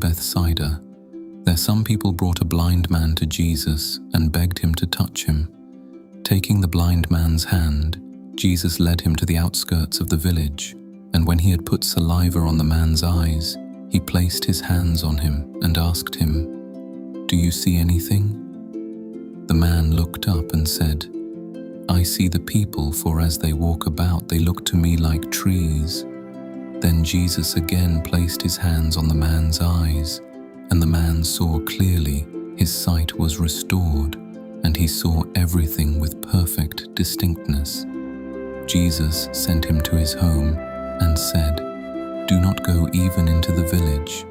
Bethsaida. There some people brought a blind man to Jesus and begged him to touch him. Taking the blind man's hand, Jesus led him to the outskirts of the village, and when he had put saliva on the man's eyes, he placed his hands on him and asked him, "Do you see anything?" The man looked up and said, "I see the people, for as they walk about, they look to me like trees." Then Jesus again placed his hands on the man's eyes, and the man saw clearly. His sight was restored, and he saw everything with perfect distinctness. Jesus sent him to his home and said, "Do not go even into the village."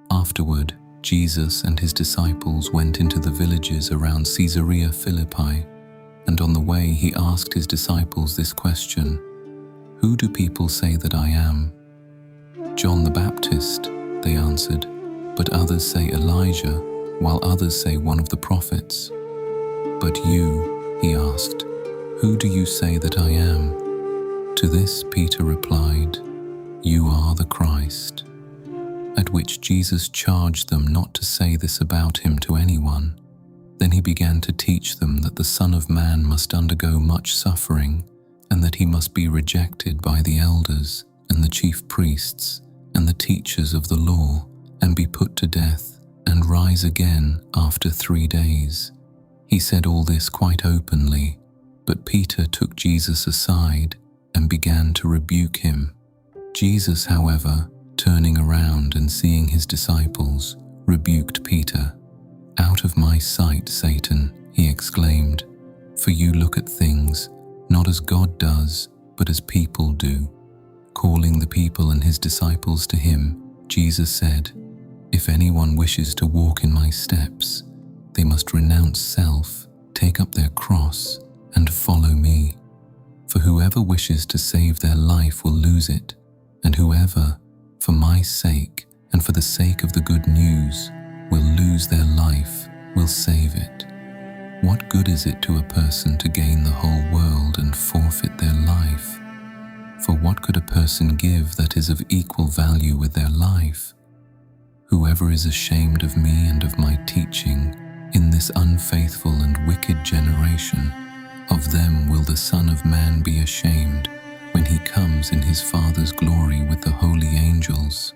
Afterward, Jesus and his disciples went into the villages around Caesarea Philippi, and on the way he asked his disciples this question, "Who do people say that I am?" "John the Baptist," they answered, "but others say Elijah, while others say one of the prophets." "But you," he asked, "who do you say that I am?" To this Peter replied, "You are the Christ." At which Jesus charged them not to say this about him to anyone. Then he began to teach them that the Son of Man must undergo much suffering, and that he must be rejected by the elders and the chief priests and the teachers of the law, and be put to death, and rise again after 3 days. He said all this quite openly, but Peter took Jesus aside and began to rebuke him. Jesus, however, turning around and seeing his disciples, rebuked Peter. "Out of my sight, Satan," he exclaimed, "for you look at things not as God does, but as people do." Calling the people and his disciples to him, Jesus said, "If anyone wishes to walk in my steps, they must renounce self, take up their cross, and follow me. For whoever wishes to save their life will lose it, and whoever, for my sake and for the sake of the good news, will lose their life will save it. What good is it to a person to gain the whole world and forfeit their life? For what could a person give that is of equal value with their life? Whoever is ashamed of me and of my teaching in this unfaithful and wicked generation, of them will the Son of Man be ashamed when he comes in his Father's glory with the holy angels."